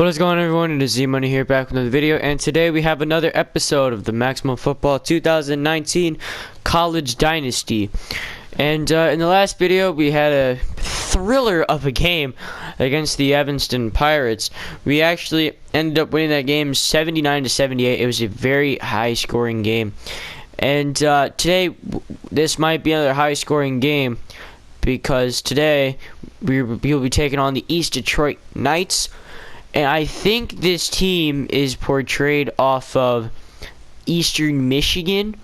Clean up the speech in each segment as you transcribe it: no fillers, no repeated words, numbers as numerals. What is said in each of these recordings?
What is going on, everyone? It is Z-Money here, back with another video, and today we have another episode of the Maximum Football 2019 College Dynasty. And in the last video, we had a thriller of a game against the Evanston Pirates. We actually ended up winning that game 79-78. It was a very high-scoring game. And today, this might be another high-scoring game because today we will be taking on the East Detroit Knights. And I think this team is portrayed off of Eastern Michigan,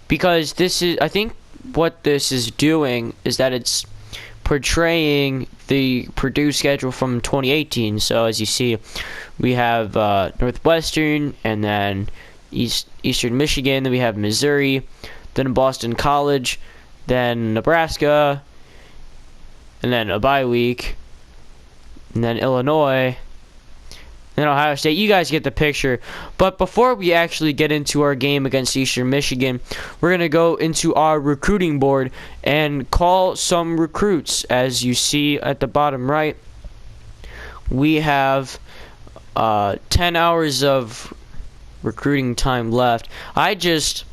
because this is, I think what this is doing is that it's portraying the Purdue schedule from 2018. So as you see, we have Northwestern, and then Eastern Michigan, then we have Missouri, then Boston College, then Nebraska, and then a bye week, and then Illinois, and Ohio State. You guys get the picture. But before we actually get into our game against Eastern Michigan, we're going to go into our recruiting board and call some recruits. As you see at the bottom right, we have 10 hours of recruiting time left. I'm just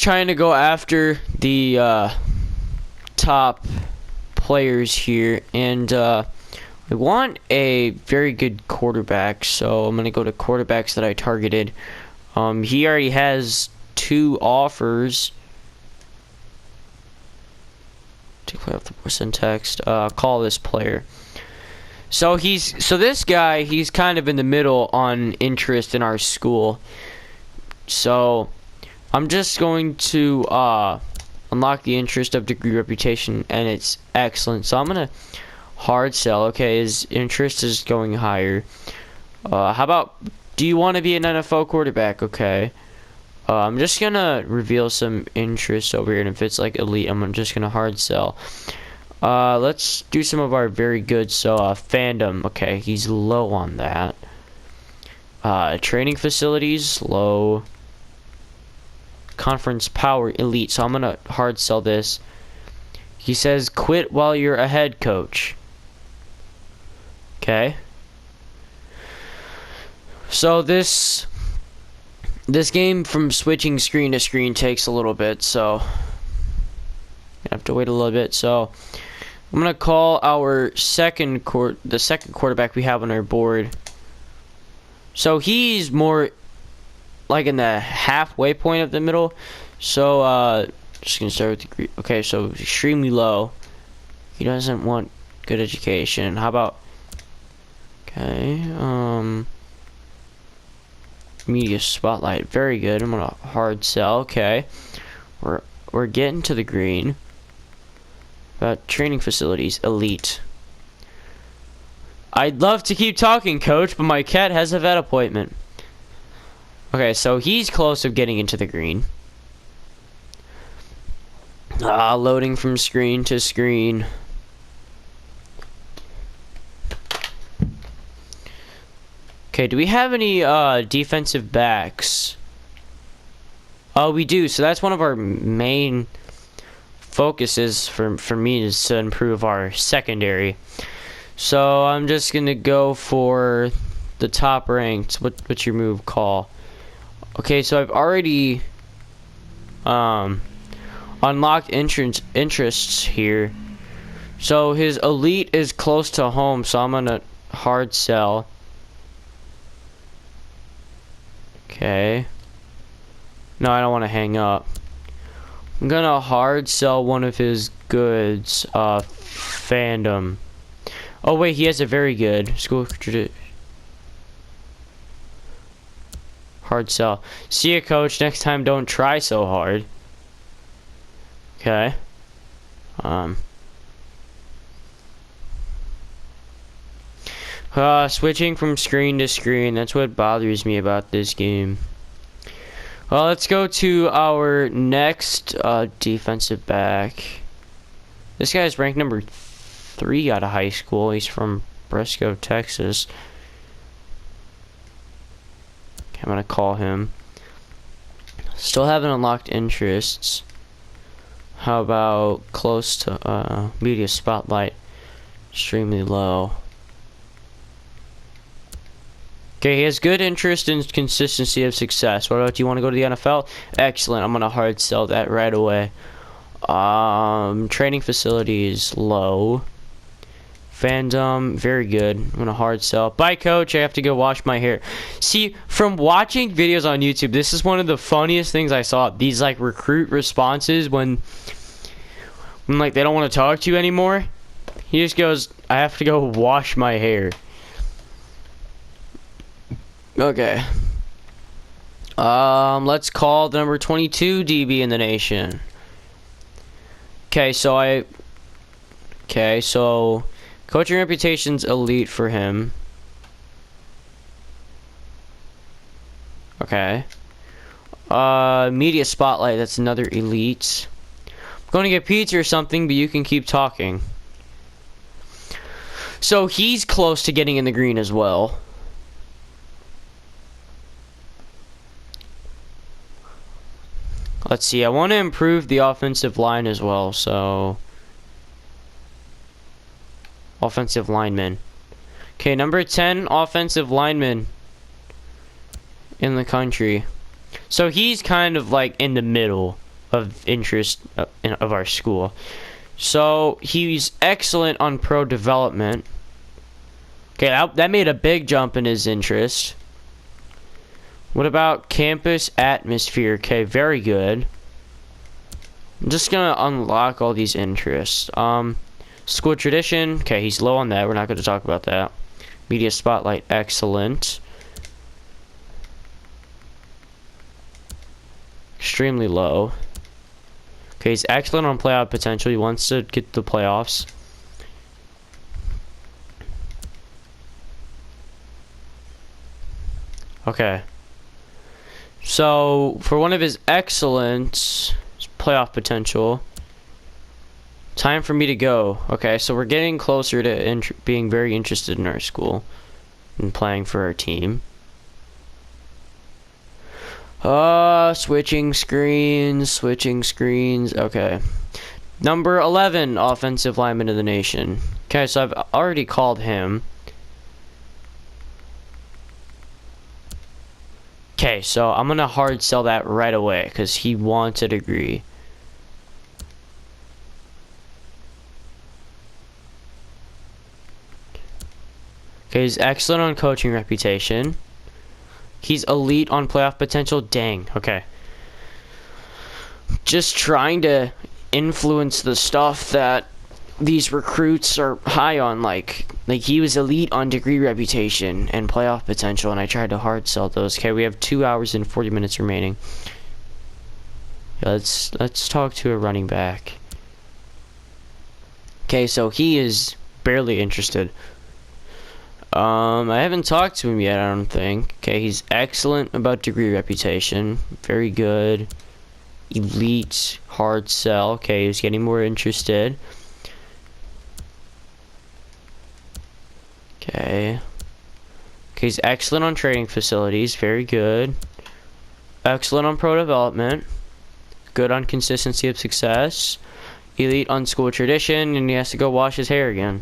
trying to go after the top players here, and I want a very good quarterback, so I'm going to go to quarterbacks that I targeted. He already has 2 offers. To clear up the send text, call this player. So this guy, he's kind of in the middle on interest in our school. So I'm just going to unlock the interest of degree, reputation, and it's excellent. So I'm going to hard sell. Okay, his interest is going higher. How about, do you want to be an NFL quarterback? Okay. I'm just gonna reveal some interest over here, and if it's like elite, I'm just gonna hard sell. Let's do some of our very good. So fandom, okay, he's low on that. Training facilities, low. Conference power, elite. So I'm gonna hard sell this. He says quit while you're a head coach. Okay. So this game from switching screen to screen takes a little bit, so I have to wait a little bit. So I'm gonna call our the second quarterback we have on our board. So he's more like in the halfway point of the middle. So just gonna start with the, okay, so extremely low. He doesn't want good education. How about, okay, media spotlight, very good. I'm gonna hard sell. Okay, we're getting to the green. Training facilities, elite. I'd love to keep talking, coach, but my cat has a vet appointment. Okay, so he's close to getting into the green. Loading from screen to screen. Okay, do we have any defensive backs? Oh, we do. So that's one of our main focuses for me, is to improve our secondary. So I'm just gonna go for the top ranked. What's your move call? Okay, so I've already unlocked interests here. So his elite is close to home, so I'm gonna hard sell. Okay. No, I don't want to hang up. I'm gonna hard sell one of his goods. Fandom. Oh wait, he has a very good school. Hard sell. See ya, coach. Next time, don't try so hard. Okay. Switching from screen to screen, that's what bothers me about this game. Well, let's go to our next defensive back. This guy's ranked number 3 out of high school. He's from Briscoe, Texas. Okay, I'm gonna call him. Still haven't unlocked interests. How about close to media spotlight? Extremely low. Okay, he has good interest and consistency of success. What about, do you want to go to the NFL? Excellent. I'm going to hard sell that right away. Training facilities, low. Fandom, very good. I'm going to hard sell. Bye, coach. I have to go wash my hair. See, from watching videos on YouTube, this is one of the funniest things I saw. These, like, recruit responses when like, they don't want to talk to you anymore. He just goes, I have to go wash my hair. Okay. Let's call the number 22 DB in the nation. Okay, so coaching reputation's elite for him. Okay. Media spotlight, that's another elite. I'm going to get pizza or something, but you can keep talking. So he's close to getting in the green as well. Let's see, I want to improve the offensive line as well, so offensive lineman. Okay, number 10 offensive lineman in the country. So he's kind of like in the middle of interest of our school. So he's excellent on pro development. Okay, that made a big jump in his interest. What about campus atmosphere? Okay, very good. I'm just gonna unlock all these interests. School tradition. Okay, he's low on that. We're not gonna talk about that. Media spotlight, excellent. Extremely low. Okay, he's excellent on playoff potential. He wants to get the playoffs. Okay. So, for one of his excellent playoff potential, time for me to go. Okay, so we're getting closer to being very interested in our school and playing for our team. Switching screens. Okay. Number 11, offensive lineman of the nation. Okay, so I've already called him. Okay, so I'm gonna hard sell that right away because he wants a degree. Okay, he's excellent on coaching reputation. He's elite on playoff potential. Dang, okay. Just trying to influence the stuff that these recruits are high on, like he was elite on degree reputation and playoff potential, and I tried to hard sell those. Okay, we have 2 hours and 40 minutes remaining. Yeah, let's talk to a running back. Okay, so he is barely interested. I haven't talked to him yet, I don't think. Okay, he's excellent about degree reputation. Very good. Elite, hard sell. Okay, he's getting more interested. Okay. Okay, he's excellent on training facilities. Very good. Excellent on pro development. Good on consistency of success. Elite on school tradition, and he has to go wash his hair again.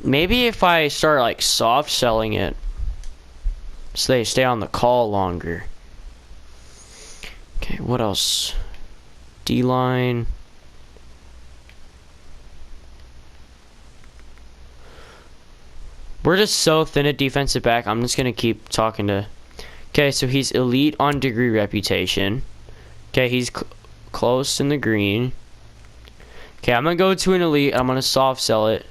Maybe if I start like soft selling it so they stay on the call longer. Okay, what else? D-line. We're just so thin at defensive back. I'm just going to keep talking to... Okay, so he's elite on degree reputation. Okay, he's close in the green. Okay, I'm going to go to an elite. I'm going to soft sell it.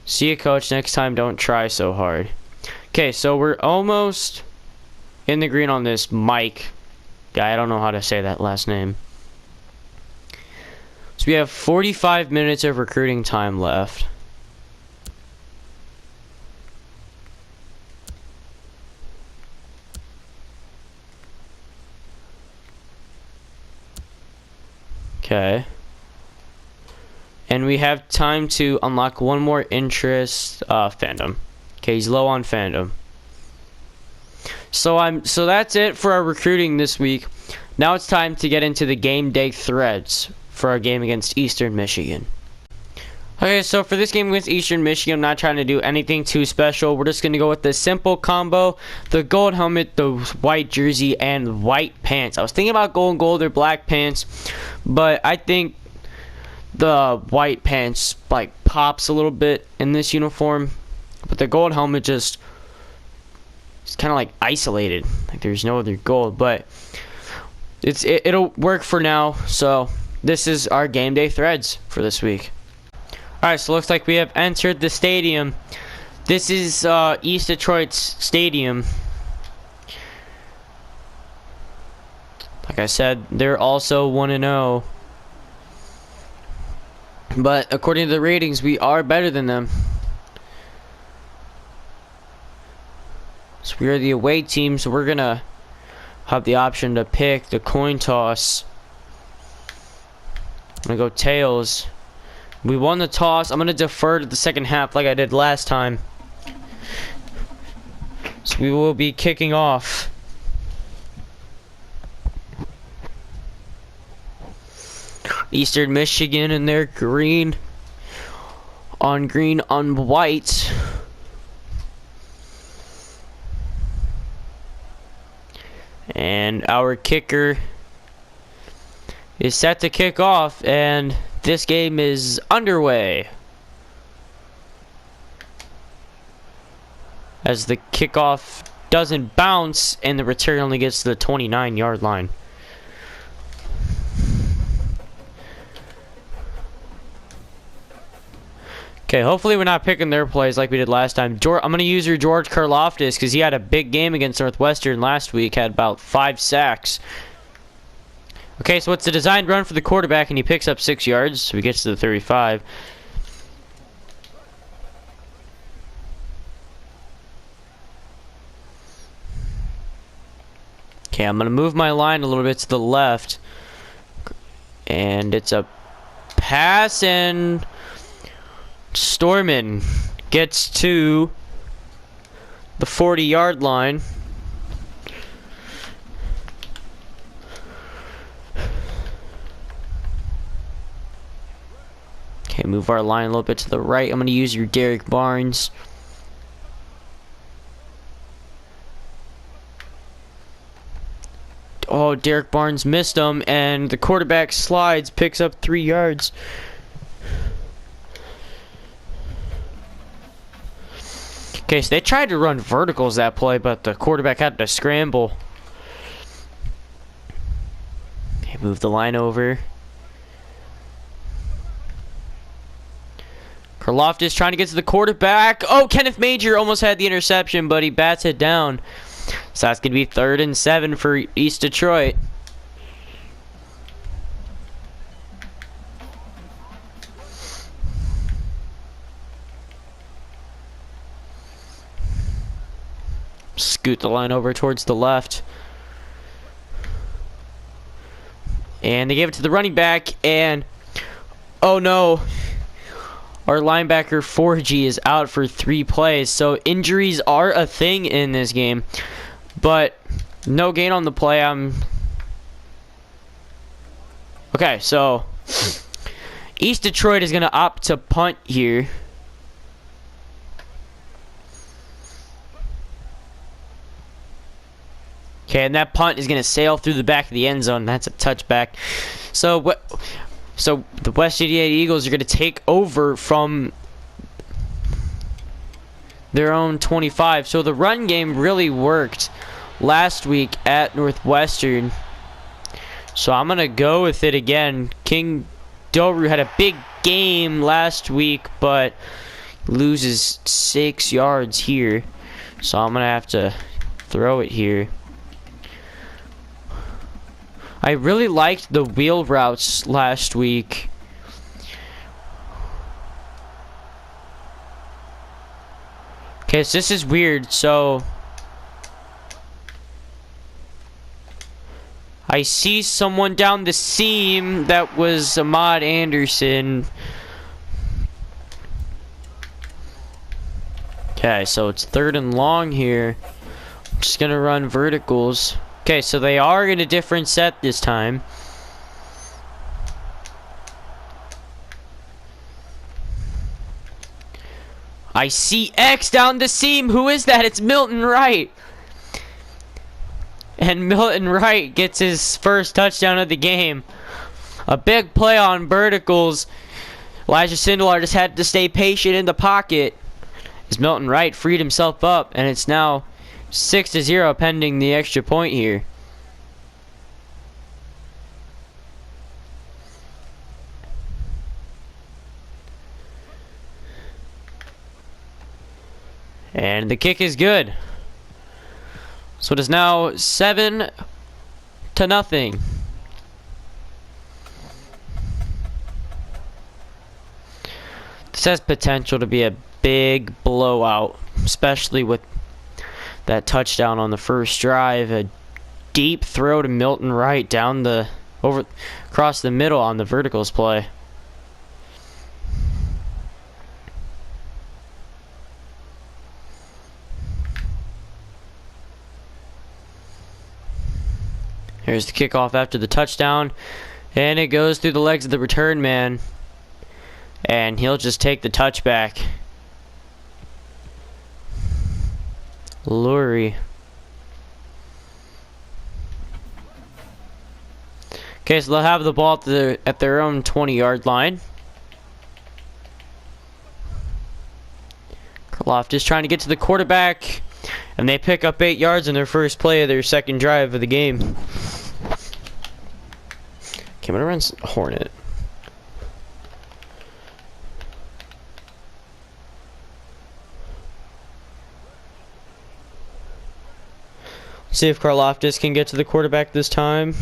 See you, coach. Next time, don't try so hard. Okay, so we're almost in the green on this Mike guy. I don't know how to say that last name. So we have 45 minutes of recruiting time left. Okay. And we have time to unlock one more interest, fandom. Okay, he's low on fandom. So that's it for our recruiting this week. Now it's time to get into the game day threads for our game against Eastern Michigan. Okay, so for this game against Eastern Michigan, I'm not trying to do anything too special. We're just going to go with the simple combo. The gold helmet, the white jersey, and white pants. I was thinking about going gold or black pants, but I think the white pants, like, pops a little bit in this uniform. But the gold helmet just... it's kind of, like, isolated. Like, there's no other gold, but... it'll work for now. So, this is our game day threads for this week. Alright, so looks like we have entered the stadium. This is East Detroit's stadium. Like I said, they're also 1-0. But according to the ratings, we are better than them. So we are the away team, so we're going to have the option to pick the coin toss. I'm going to go tails. We won the toss. I'm going to defer to the second half like I did last time. So we will be kicking off. Eastern Michigan in their green on white. And our kicker is set to kick off, and this game is underway. As the kickoff doesn't bounce and the return only gets to the 29-yard line. Okay, hopefully we're not picking their plays like we did last time. I'm going to use your George Karlaftis because he had a big game against Northwestern last week. Had about 5 sacks. Okay, so it's the designed run for the quarterback, and he picks up 6 yards, so he gets to the 35. Okay, I'm going to move my line a little bit to the left. And it's a pass, and Storman gets to the 40-yard line. Okay, move our line a little bit to the right. I'm going to use your Derek Barnes. Oh, Derek Barnes missed him, and the quarterback slides, picks up 3 yards. Okay, so they tried to run verticals that play, but the quarterback had to scramble. Okay, move the line over. Karlaftis trying to get to the quarterback. Oh, Kenneth Major almost had the interception, but he bats it down. So that's going to be 3rd and 7 for East Detroit. Scoot the line over towards the left. And they gave it to the running back, and oh no. Our linebacker 4G is out for 3 plays, so injuries are a thing in this game. But no gain on the play. Okay, so East Detroit is going to opt to punt here. Okay, and that punt is going to sail through the back of the end zone. That's a touchback. So the West Indiana Eagles are going to take over from their own 25. So the run game really worked last week at Northwestern. So I'm going to go with it again. King Doru had a big game last week, but loses 6 yards here. So I'm going to have to throw it here. I really liked the wheel routes last week. Okay, so this is weird. So I see someone down the seam. That was Ahmad Anderson. Okay, so it's 3rd and long here. I'm just gonna run verticals. Okay, so they are in a different set this time. I see X down the seam. Who is that? It's Milton Wright. And Milton Wright gets his first touchdown of the game. A big play on verticals. Elijah Sindelar just had to stay patient in the pocket as Milton Wright freed himself up, and it's now 6-0 pending the extra point here. And the kick is good. So it is now 7-0. This has potential to be a big blowout, especially with that touchdown on the first drive. A deep throw to Milton Wright down the across the middle on the verticals play. Here's the kickoff after the touchdown, and it goes through the legs of the return man, and he'll just take the touchback. Lurie. Okay, so they'll have the ball at their own 20-yard line. Karlaftis trying to get to the quarterback, and they pick up 8 yards in their first play of their second drive of the game. Okay, I'm gonna run Hornet. See if Karlaftis can get to the quarterback this time.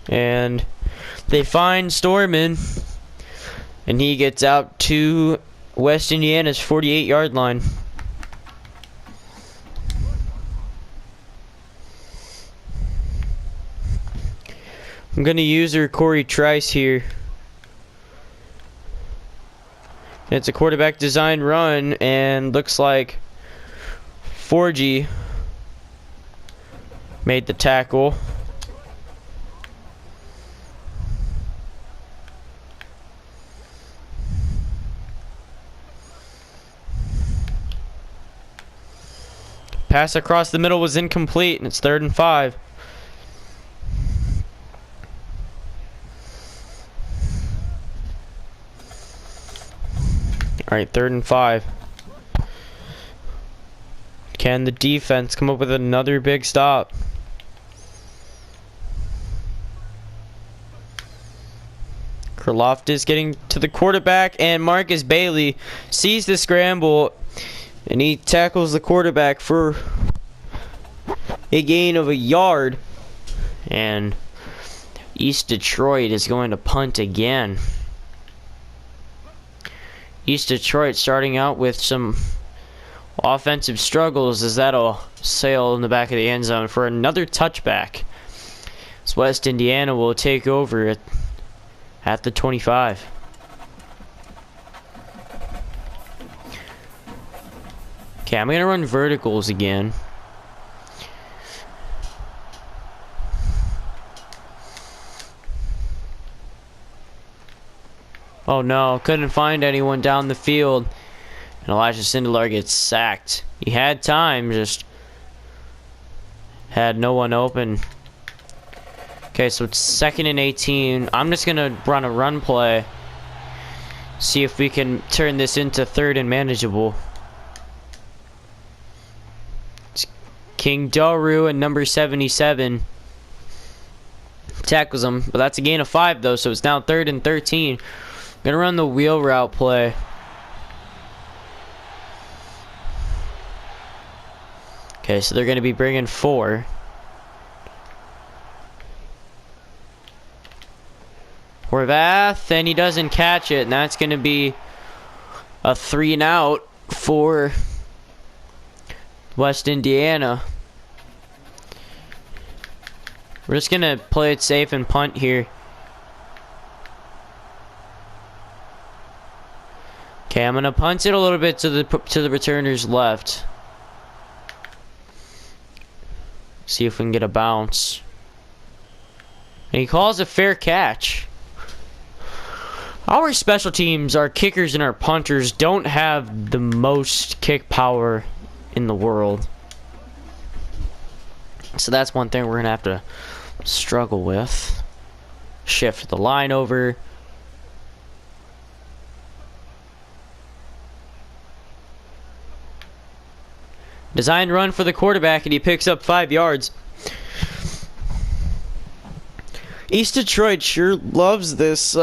And they find Storman, and he gets out to West Indiana's 48-yard line. I'm going to use her Corey Trice here. It's a quarterback design run, and looks like Forgy made the tackle. Pass across the middle was incomplete, and it's 3rd and 5. Alright, 3rd and 5. Can the defense come up with another big stop? Karlaftis getting to the quarterback, and Marcus Bailey sees the scramble, and he tackles the quarterback for a gain of 1 yard. And East Detroit is going to punt again. East Detroit starting out with some offensive struggles, as that'll sail in the back of the end zone for another touchback. So West Indiana will take over at the 25. Okay, I'm going to run verticals again. Oh no, couldn't find anyone down the field. And Elijah Sindelar gets sacked. He had time, just had no one open. Okay, so it's 2nd and 18. I'm just going to run a run play. See if we can turn this into 3rd and manageable. It's King Doru and number 77 tackles him. But that's a gain of 5 though, so it's now 3rd and 13. Gonna run the wheel route play. Okay, so they're gonna be bringing 4. Horvath, and he doesn't catch it, and that's gonna be a 3 and out for West Indiana. We're just gonna play it safe and punt here. Okay, I'm gonna punt it a little bit to the returner's left. See if we can get a bounce. And he calls a fair catch. Our special teams, our kickers and our punters, don't have the most kick power in the world. So that's one thing we're going to have to struggle with. Shift the line over. Design run for the quarterback, and he picks up 5 yards. East Detroit sure loves this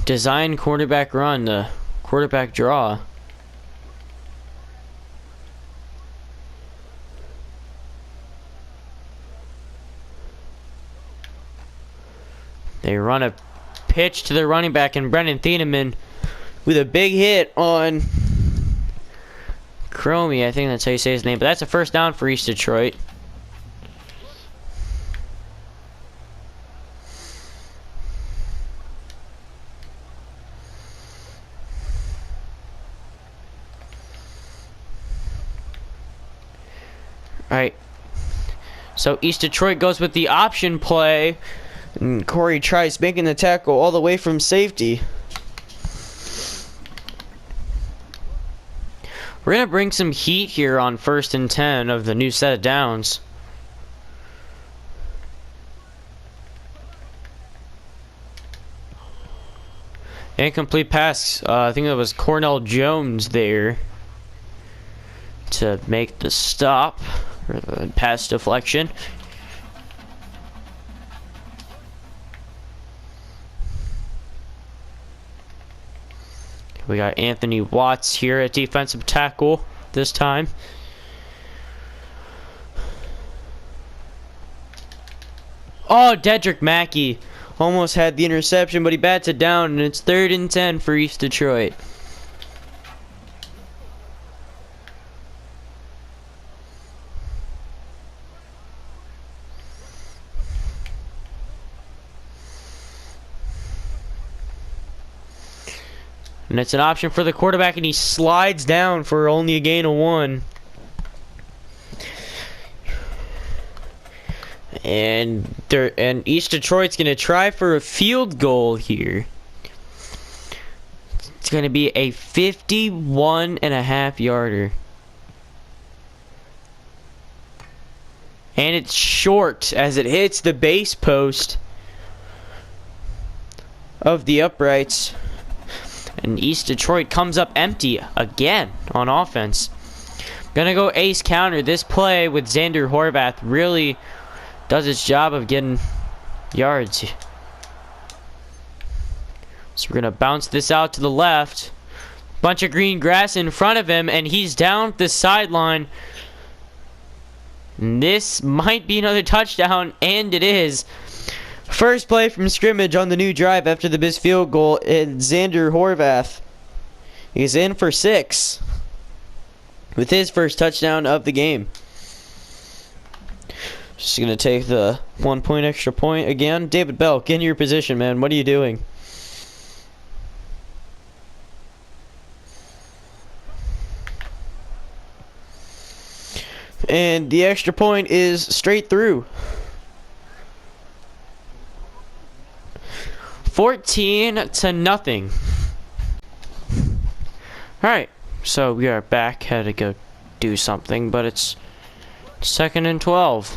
design quarterback run, the quarterback draw. They run a pitch to the running back, and Brendan Thieneman with a big hit on Cromie. I think that's how you say his name. But that's a first down for East Detroit. Alright. So East Detroit goes with the option play. And Corey tries making the tackle all the way from safety. We're going to bring some heat here on 1st and 10 of the new set of downs. Incomplete pass. I think that was Cornell Jones there to make the stop, or the pass deflection. We got Anthony Watts here at defensive tackle this time. Oh, Dedrick Mackey almost had the interception, but he bats it down, and it's 3rd and 10 for East Detroit. And it's an option for the quarterback, and he slides down for only a gain of 1. And East Detroit's going to try for a field goal here. It's going to be a 51.5 yarder. And it's short as it hits the base post of the uprights. And East Detroit comes up empty again on offense. Gonna go ace counter. This play with Xander Horvath really does its job of getting yards. So we're gonna bounce this out to the left. Bunch of green grass in front of him, and he's down the sideline. And this might be another touchdown, and it is. First play from scrimmage on the new drive after the missed field goal, and Xander Horvath is in for 6 with his first touchdown of the game. Just going to take the 1 point extra point again. David Bell, get in your position, man. What are you doing? And the extra point is straight through. 14-0. Alright, so we are back. Had to go do something, but it's 2nd and 12.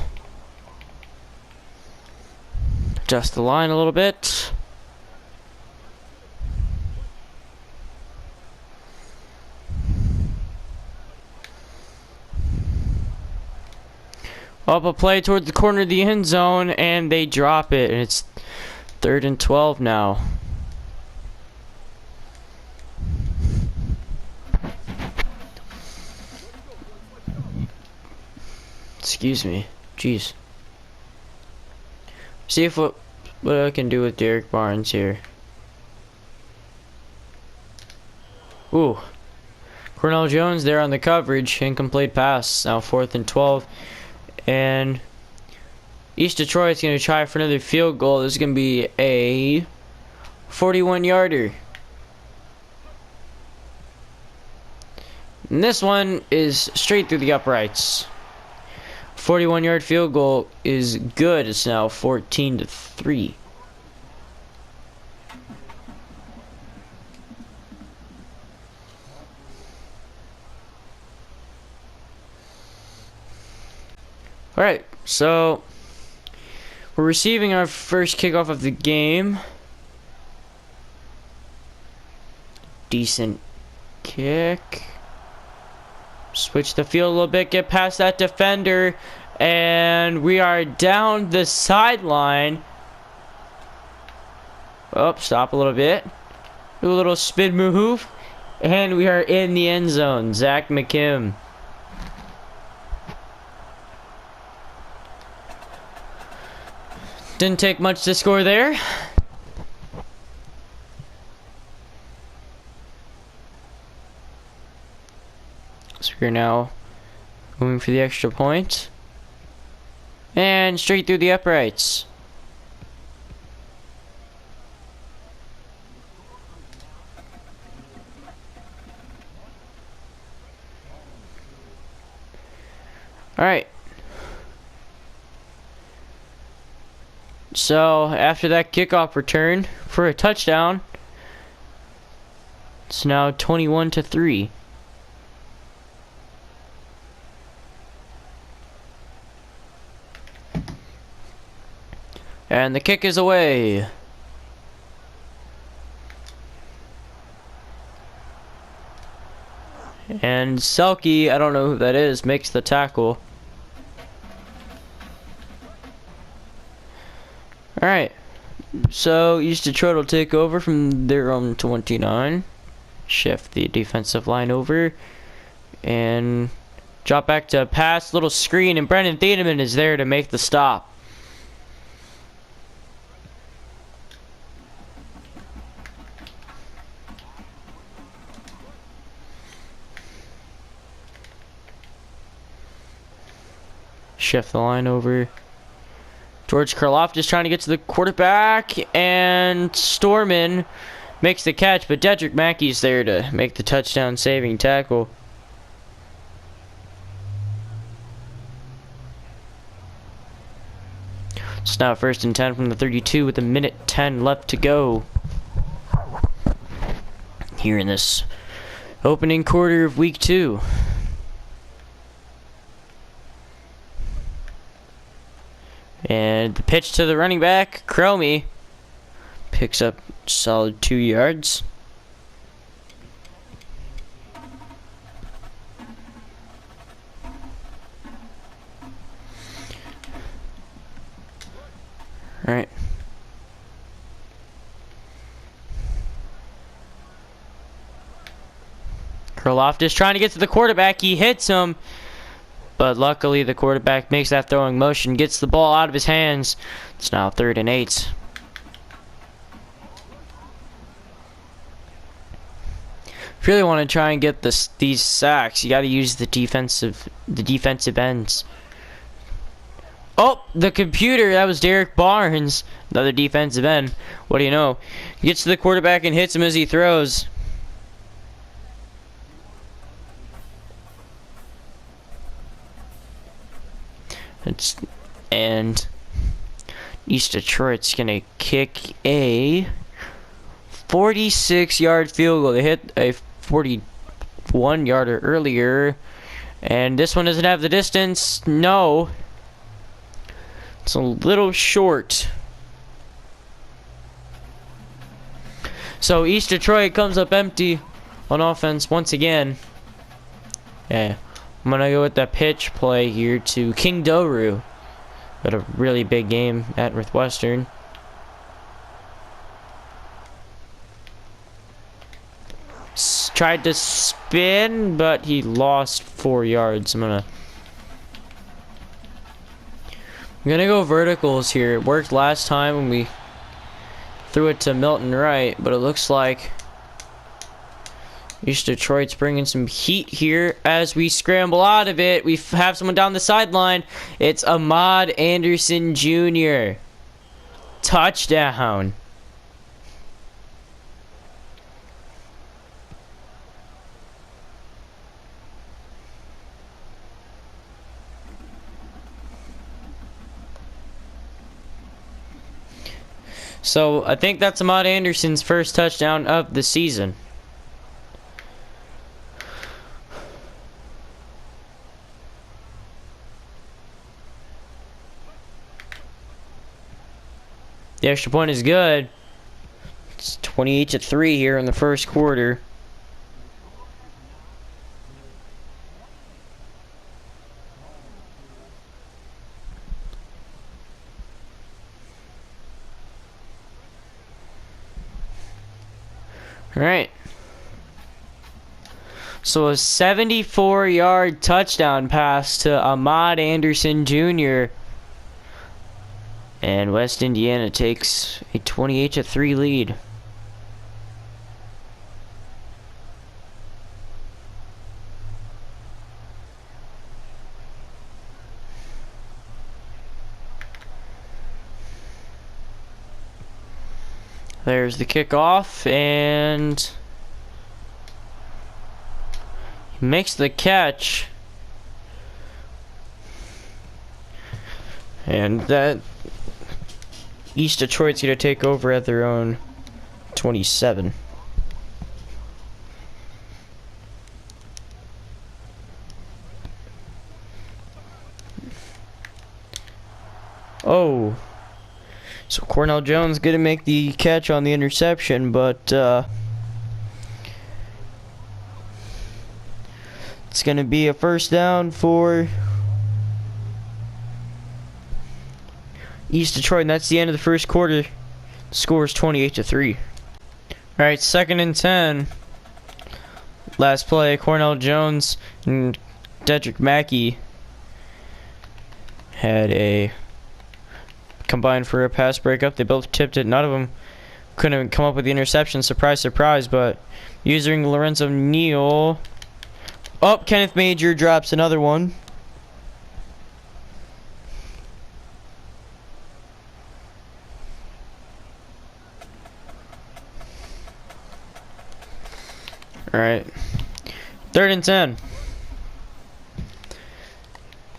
Adjust the line a little bit. Up a play towards the corner of the end zone, and they drop it, and it's 3rd and 12 now. Excuse me. Jeez. See if what I can do with Derek Barnes here. Ooh. Cornell Jones there on the coverage. Incomplete pass. Now 4th and 12. And East Detroit's going to try for another field goal. This is going to be a 41-yarder. And this one is straight through the uprights. 41-yard field goal is good. It's now 14-3. Alright, so we're receiving our first kickoff of the game. Decent kick. Switch the field a little bit, get past that defender, and we are down the sideline. Oh, stop a little bit. Do a little spin move, and we are in the end zone. Zach McKim. Didn't take much to score there. So we're now moving for the extra point. And straight through the uprights. Alright. So after that kickoff return for a touchdown, it's now 21-3. And the kick is away. And Selke, I don't know who that is, makes the tackle. Alright. So East Detroit will take over from their own 29. Shift the defensive line over. And drop back to pass, little screen, and Brendan Thiedemann is there to make the stop. Shift the line over. George Karlaftis trying to get to the quarterback, and Storman makes the catch, but Dedrick Mackey's there to make the touchdown saving tackle. It's now 1st and 10 from the 32 with a minute 10 left to go here in this opening quarter of week 2. And the pitch to the running back, Cromie, picks up solid 2 yards. All right. Karlaftis trying to get to the quarterback. He hits him. But luckily the quarterback makes that throwing motion, gets the ball out of his hands. It's now 3rd and 8. If you really want to try and get these sacks, you got to use the defensive ends. Oh, the computer, that was Derek Barnes, another defensive end. What do you know? He gets to the quarterback and hits him as he throws. And East Detroit's gonna kick a 46-yard field goal. They hit a 41-yarder earlier, and this one doesn't have the distance. No, it's a little short. So East Detroit comes up empty on offense once again. Yeah. I'm going to go with the pitch play here to King Doru. Got a really big game at Northwestern. Tried to spin, but he lost 4 yards. I'm gonna go verticals here. It worked last time when we threw it to Milton Wright, but it looks like East Detroit's bringing some heat here as we scramble out of it. We have someone down the sideline. It's Ahmad Anderson Jr. Touchdown. So I think that's Ahmad Anderson's first touchdown of the season. The extra point is good. It's 28-3 here in the first quarter. All right. So a 74-yard touchdown pass to Ahmad Anderson Jr. And West Indiana takes a 28-3 lead. There's the kickoff, and he makes the catch. And that East Detroit's going to take over at their own 27. Oh. So Cornell Jones going to make the catch on the interception, but it's going to be a first down for East Detroit, and that's the end of the first quarter. The score is 28-3. Alright, 2nd and 10. Last play, Cornell Jones and Dedrick Mackey had a combined for a pass breakup. They both tipped it. None of them couldn't come up with the interception. Surprise, surprise. But using Lorenzo Neal. Oh, Kenneth Major drops another one. Alright. 3rd and 10.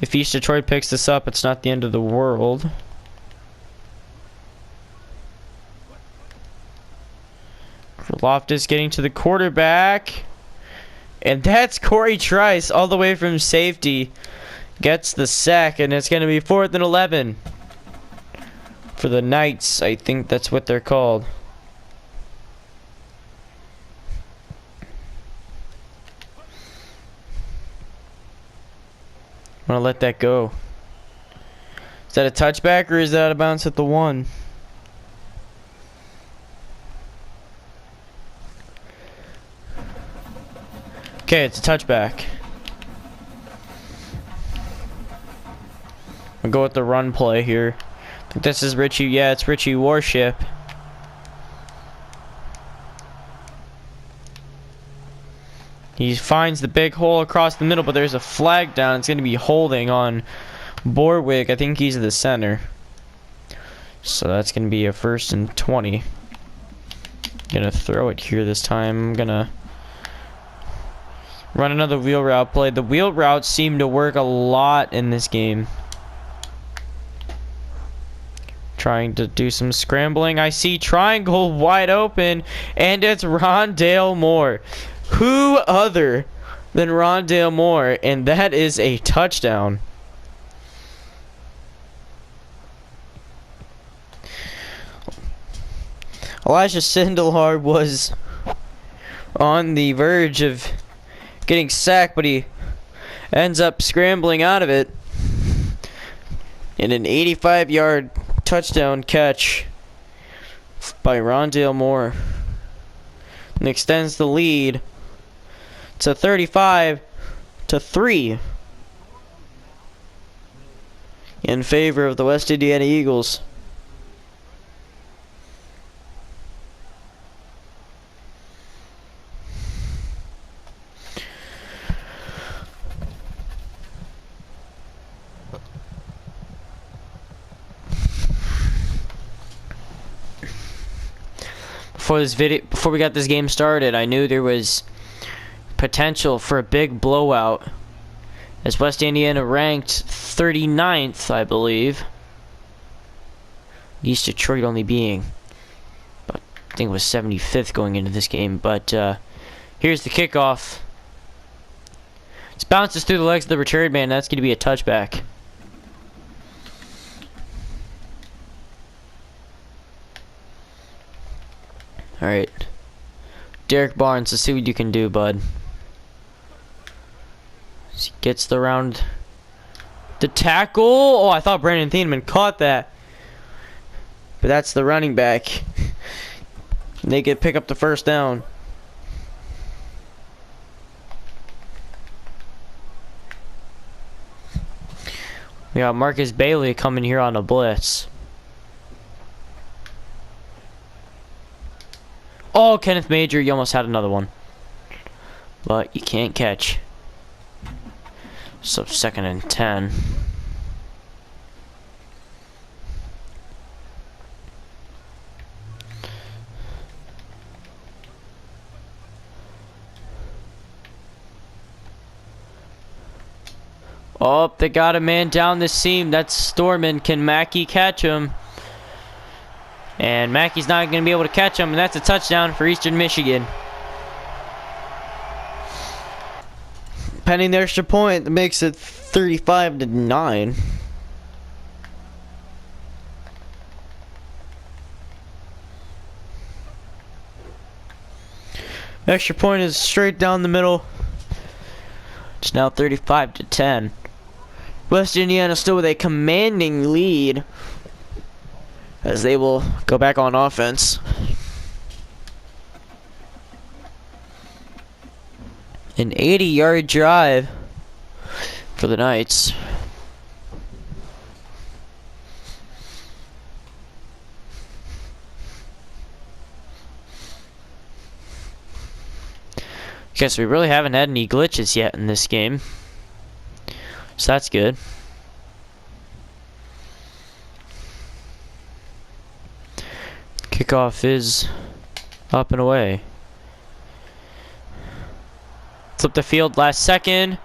If East Detroit picks this up, it's not the end of the world. Loftus getting to the quarterback. And that's Corey Trice all the way from safety. Gets the sack, and it's going to be 4th and 11. For the Knights, I think that's what they're called. I'm going to let that go. Is that a touchback or is that out of bounds at the 1? Okay, it's a touchback. I'll go with the run play here. I think this is Richie. Yeah, it's Richie Warship. He finds the big hole across the middle, but there's a flag down. It's going to be holding on Borwick. I think he's the center. So that's going to be a 1st and 20. Gonna throw it here this time. I'm gonna run another wheel route play. The wheel routes seem to work a lot in this game. Trying to do some scrambling. I see triangle wide open, and it's Rondale Moore. Who other than Rondale Moore? And that is a touchdown. Elijah Sindelar was on the verge of getting sacked, but he ends up scrambling out of it in an 85-yard touchdown catch by Rondale Moore, and extends the lead to 35-3 in favor of the West Indiana Eagles. Before we got this game started, I knew there was potential for a big blowout, as West Indiana ranked 39th, I believe. East Detroit only being, I think it was 75th going into this game. But here's the kickoff. It bounces through the legs of the return man. That's going to be a touchback. Alright. Derek Barnes, let's see what you can do, bud. He gets the round. The tackle. Oh, I thought Brandon Thieneman caught that. But that's the running back. They could pick up the first down. We got Marcus Bailey coming here on a blitz. Oh, Kenneth Major, you almost had another one. But you can't catch. So 2nd and 10. Oh, they got a man down the seam. That's Storman. Can Mackey catch him? And Mackey's not going to be able to catch him, and that's a touchdown for Eastern Michigan. Pending the extra point, that makes it 35-9. Extra point is straight down the middle. It's now 35-10. West Indiana still with a commanding lead as they will go back on offense. An 80-yard drive for the Knights. Guess we really haven't had any glitches yet in this game, so that's good. Kickoff is up and away. Flip the field last second.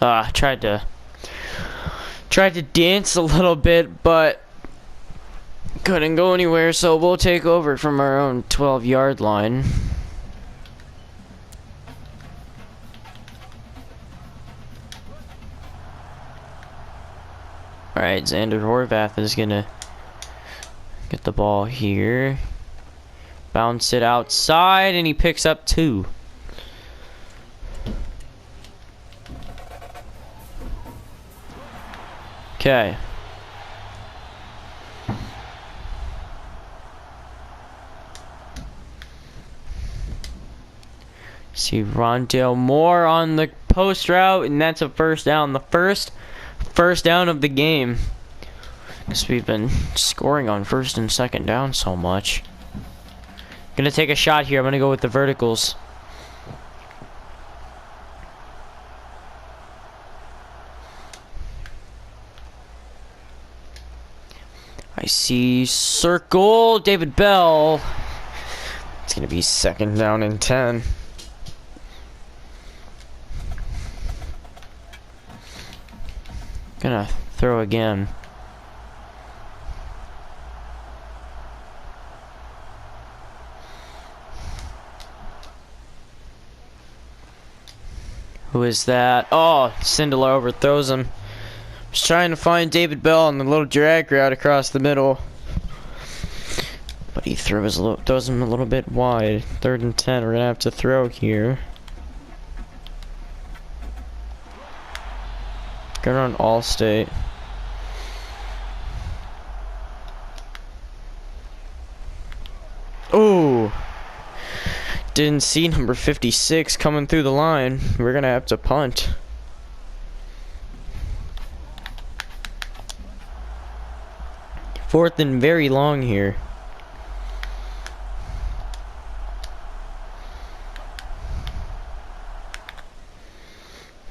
Tried to dance a little bit, but couldn't go anywhere, so we'll take over from our own 12-yard line. Alright, Xander Horvath is gonna get the ball here. Bounce it outside, and he picks up 2. Okay. See Rondale Moore on the post route, and that's a first down. The first down of the game. Because we've been scoring on 1st and 2nd down so much. Gonna take a shot here. I'm gonna go with the verticals. I see circle. David Bell. It's gonna be 2nd down and 10. Gonna throw again. Who is that? Oh, Sindelar overthrows him. Just trying to find David Bell on the little drag route across the middle. But he throws him a little bit wide. 3rd and 10. We're gonna have to throw here. Going on Allstate. Oh! Didn't see number 56 coming through the line. We're gonna have to punt. Fourth and very long here.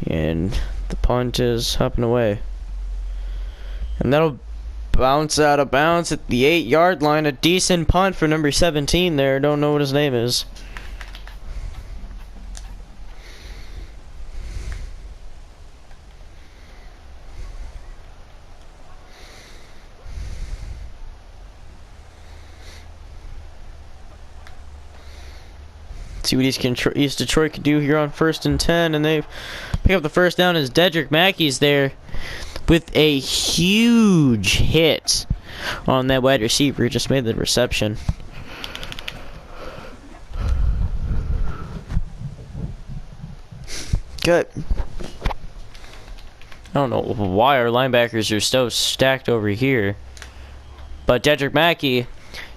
And the punt is up and away. And that'll bounce out of bounds at the 8-yard line. A decent punt for number 17 there. Don't know what his name is. See what East Detroit can do here on 1st and 10, and they pick up the first down as Dedrick Mackey's there with a huge hit on that wide receiver. He just made the reception. Good. I don't know why our linebackers are so stacked over here. But Dedrick Mackey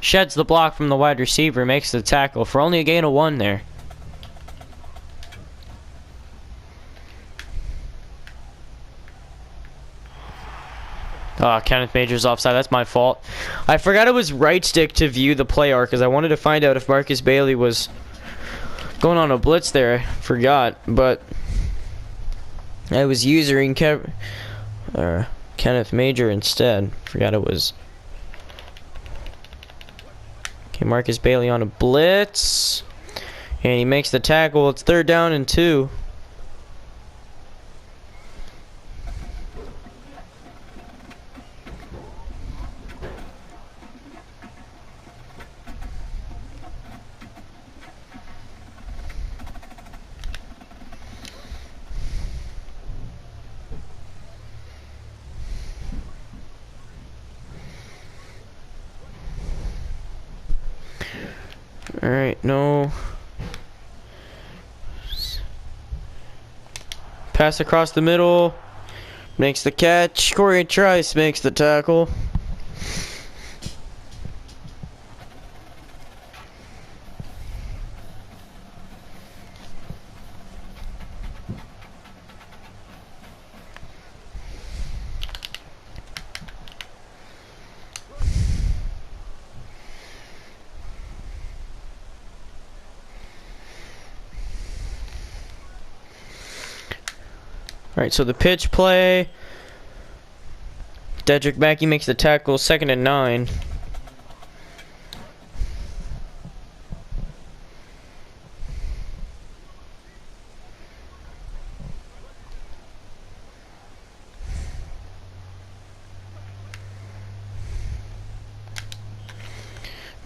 sheds the block from the wide receiver, makes the tackle for only a gain of 1 there. Kenneth Major's offside. That's my fault. I forgot it was right stick to view the play arc because I wanted to find out if Marcus Bailey was going on a blitz there. I forgot, but I was using Kenneth Major instead. Forgot it was. Okay, Marcus Bailey on a blitz. And he makes the tackle. It's 3rd down and 2. Alright, no. Pass across the middle. Makes the catch. Corey Trice makes the tackle. Alright, so the pitch play. Dedrick Mackey makes the tackle, 2nd and 9.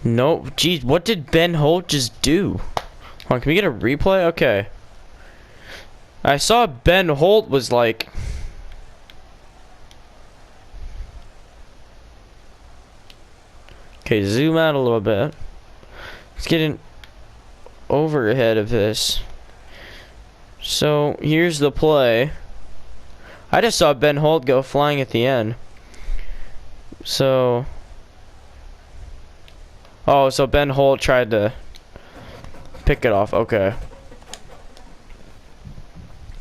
Nope. Geez, what did Ben Holt just do? Hold on, can we get a replay? Okay. I saw Ben Holt was like... Okay, zoom out a little bit. Let's get an overhead of this. So, here's the play. I just saw Ben Holt go flying at the end. So... Oh, so Ben Holt tried to pick it off. Okay.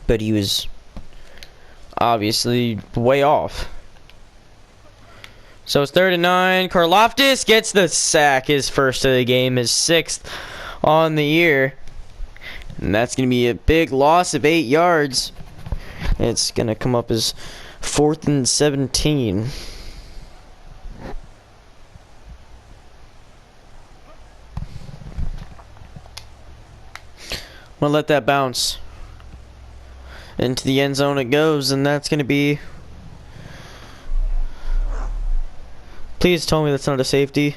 But he was obviously way off. So it's 3rd and 9. Karlaftis gets the sack, his first of the game, his 6th on the year. And that's going to be a big loss of 8 yards. It's going to come up as 4th and 17. I'm going to let that bounce. Into the end zone it goes, and that's going to be... Please tell me that's not a safety.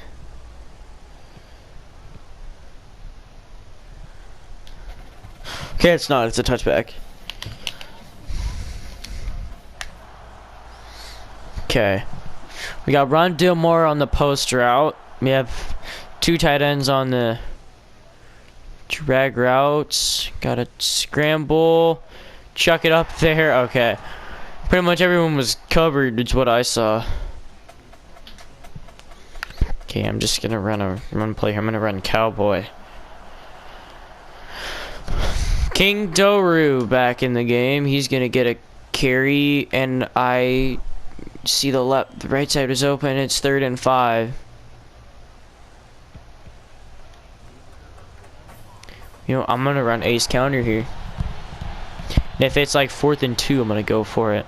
Okay, it's not. It's a touchback. Okay. We got Rondale Moore on the post route. We have 2 tight ends on the drag routes. Got a scramble. Chuck it up there. Okay. Pretty much everyone was covered, is what I saw. Okay, I'm just gonna run a run play here. I'm gonna run Cowboy. King Doru back in the game. He's gonna get a carry, and I see the right side was open. It's 3rd and 5. You know, I'm gonna run ace counter here. If it's like 4th and 2, I'm gonna go for it.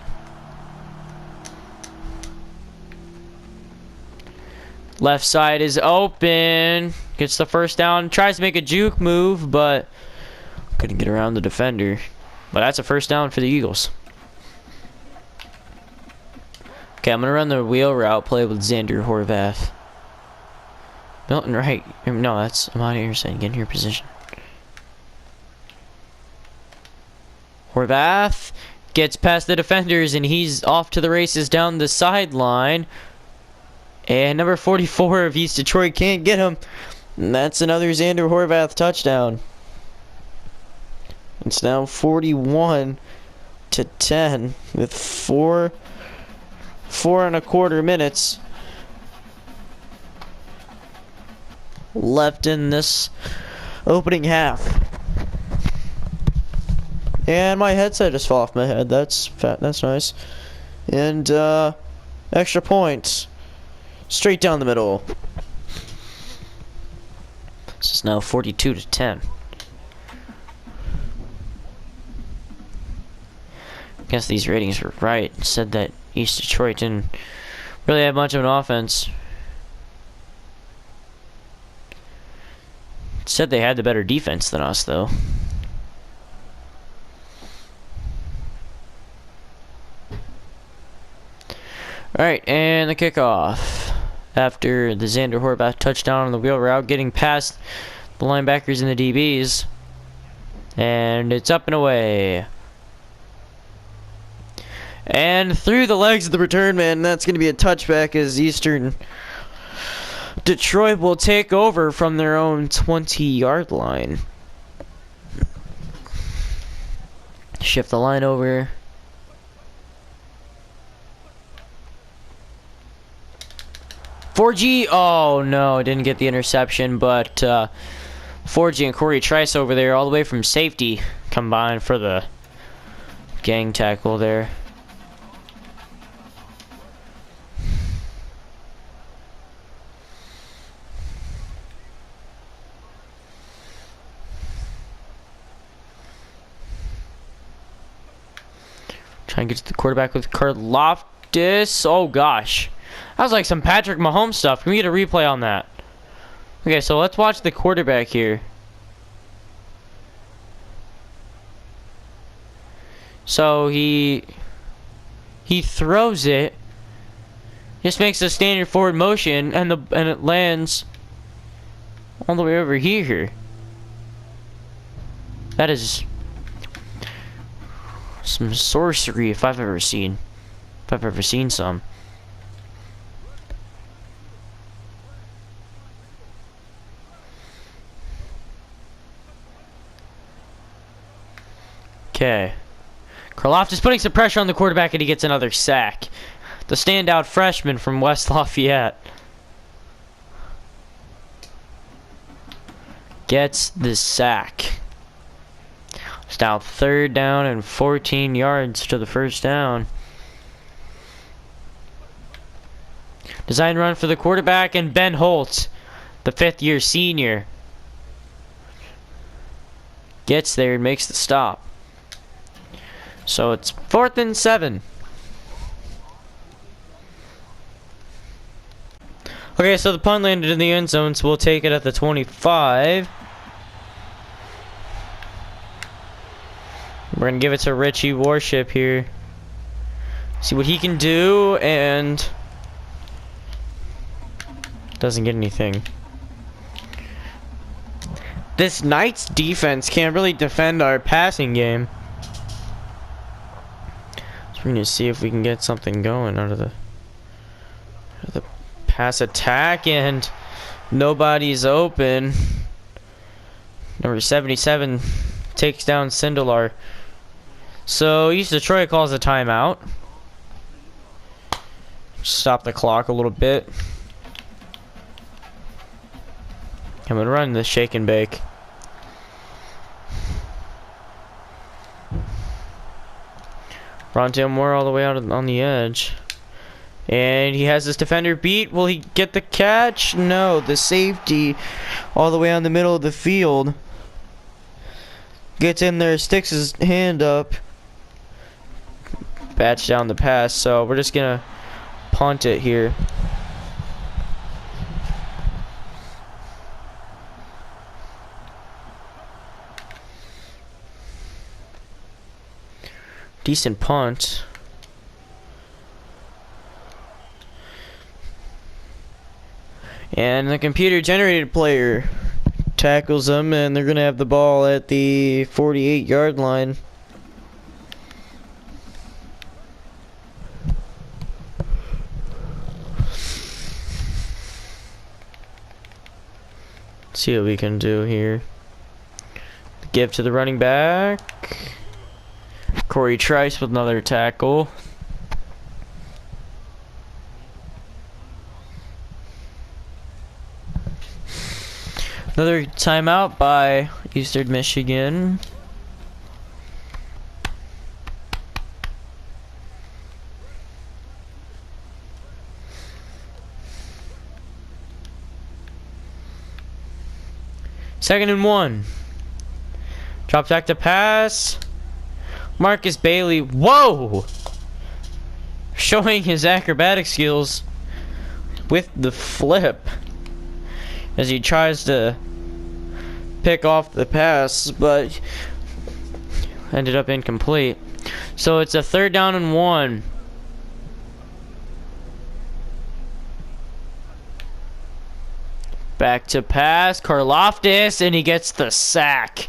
Left side is open. Gets the first down. Tries to make a juke move, but couldn't get around the defender. But that's a first down for the Eagles. Okay, I'm gonna run the wheel route play with Xander Horvath. Milton right. No, that's Amani Anderson. Get in your position. Horvath gets past the defenders, and he's off to the races down the sideline. And number 44 of East Detroit can't get him. And that's another Xander Horvath touchdown. It's now 41 to 10 with four and a quarter minutes left in this opening half. And my headset just fell off my head. That's nice. And extra points straight down the middle. This is now 42 to 10. I guess these ratings were right. It said that East Detroit didn't really have much of an offense. It said they had the better defense than us, though. Alright, and the kickoff. After the Xander Horvath touchdown on the wheel route, getting past the linebackers and the DBs. And it's up and away. And through the legs of the return man, that's going to be a touchback as Eastern Detroit will take over from their own 20-yard line. Shift the line over. $4G, oh no, didn't get the interception, but $4G and Corey Trice over there all the way from safety combined for the gang tackle there. Trying to get to the quarterback with Karlaftis. Oh gosh. That was like some Patrick Mahomes stuff. Can we get a replay on that? Okay, so let's watch the quarterback here. So he throws it. Just makes a standard forward motion and it lands all the way over here. That is some sorcery if I've ever seen some. Okay. Karlaftis putting some pressure on the quarterback and he gets another sack. The standout freshman from West Lafayette gets the sack. It's now 3rd down and 14 yards to the first down. Design run for the quarterback and Ben Holtz, the 5th-year senior, gets there and makes the stop. So it's 4th and 7. Okay, so the punt landed in the end zone, so we'll take it at the 25. We're going to give it to Richie Warship here. See what he can do, and doesn't get anything. This Knights defense can't really defend our passing game. So we're going to see if we can get something going out of the pass attack, and nobody's open. Number 77 takes down Sindelar. So East Detroit calls a timeout. Stop the clock a little bit. I'm gonna run the shake and bake. Rontail Moore all the way out on the edge. And he has his defender beat. Will he get the catch? No, the safety all the way on the middle of the field gets in there, sticks his hand up, bats down the pass. So we're just gonna punt it here. Decent punt. And the computer-generated player tackles them, and they're going to have the ball at the 48-yard line. See what we can do here. Give to the running back. Corey Trice with another tackle. Another timeout by Eastern Michigan. Second and 1. Drops back to pass. Marcus Bailey. Whoa! Showing his acrobatic skills with the flip as he tries to pick off the pass, but ended up incomplete. So it's a 3rd down and 1. Back to pass, Karlaftis, and he gets the sack.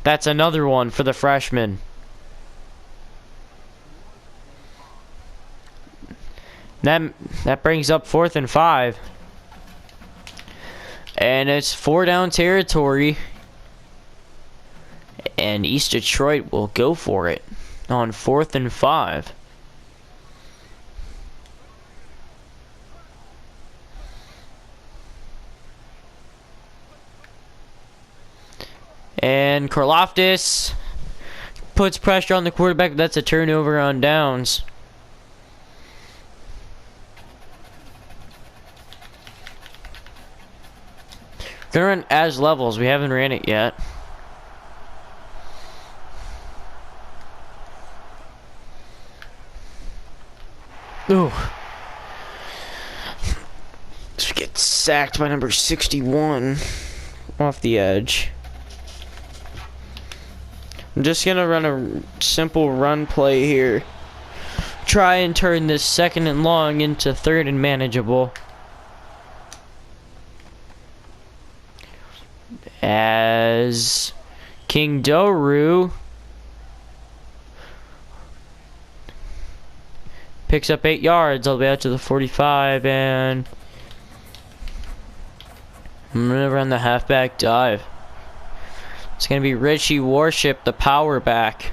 That's another one for the freshman. That brings up 4th and 5. And it's 4 down territory. And East Detroit will go for it on 4th and 5. And Karlaftis puts pressure on the quarterback. That's a turnover on downs. Gonna run as levels. We haven't ran it yet. Ooh. Just get sacked by number 61 off the edge. I'm just gonna run a simple run play here. Try and turn this 2nd and long into 3rd and manageable. As King Doru picks up 8 yards all the way out to the 45, and I'm gonna run the halfback dive. It's going to be Richie Worship, the power back.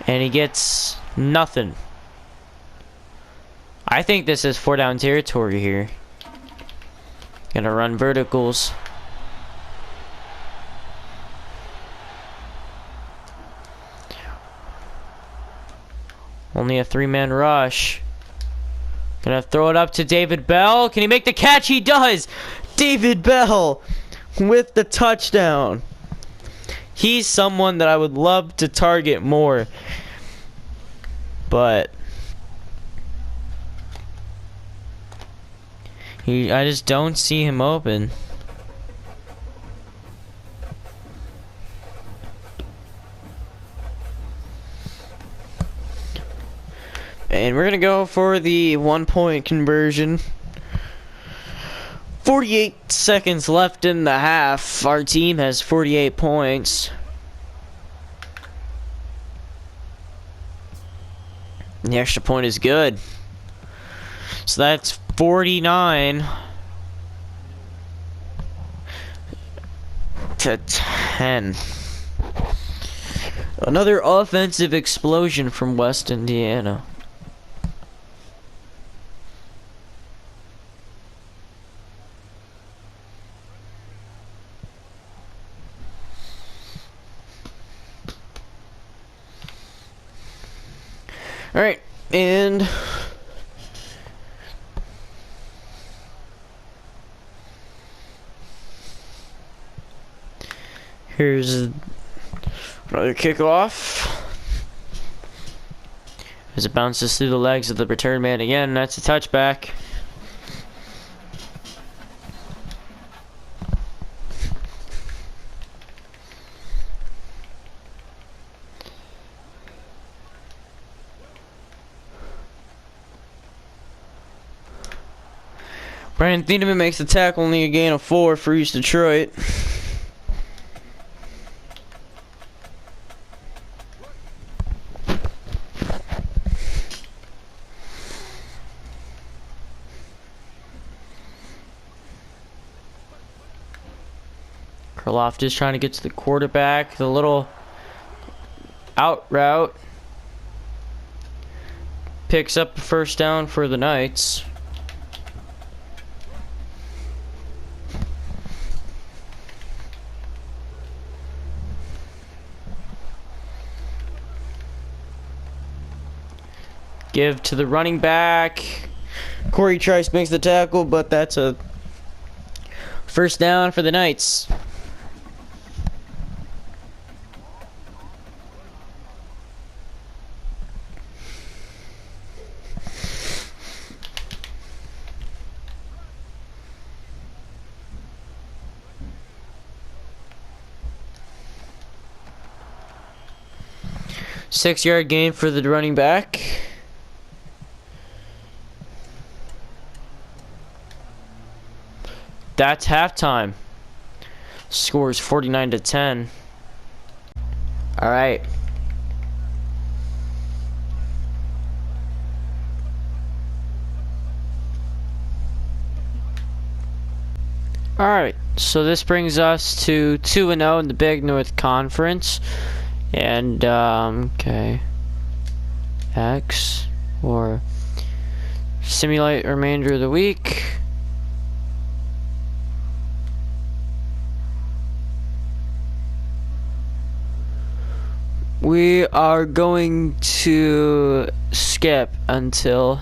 And he gets nothing. I think this is 4 down territory here. Gonna run verticals. Only a 3-man rush. Gonna throw it up to David Bell. Can he make the catch? He does! David Bell with the touchdown. He's someone that I would love to target more, but I just don't see him open. And we're gonna go for the 1-point conversion. 48 seconds left in the half. Our team has 48 points. And the extra point is good. So that's 49 to 10. Another offensive explosion from West Indiana. Alright, and here's another kickoff. As it bounces through the legs of the return man again, that's a touchback. Brian Thiedemann makes the tackle, only a gain of 4 for East Detroit. Karloff trying to get to the quarterback. The little out route picks up a first down for the Knights. Give to the running back. Corey Trice makes the tackle, but that's a first down for the Knights. Six-yard gain for the running back. That's halftime. Scores 49-10. All right. All right. So this brings us to 2-0 in the Big North Conference. And okay. X or simulate remainder of the week. We are going to skip until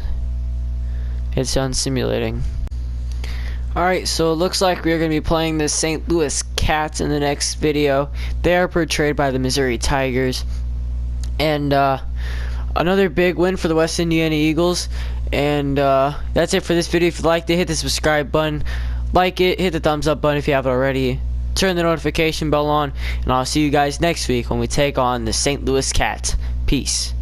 it's done simulating. Alright, so it looks like we're going to be playing the St. Louis Cats in the next video. They are portrayed by the Missouri Tigers. And another big win for the West Indiana Eagles. And that's it for this video. If you liked it, hit the subscribe button. Like it, hit the thumbs up button if you haven't already. Turn the notification bell on, and I'll see you guys next week when we take on the St. Louis Cats. Peace.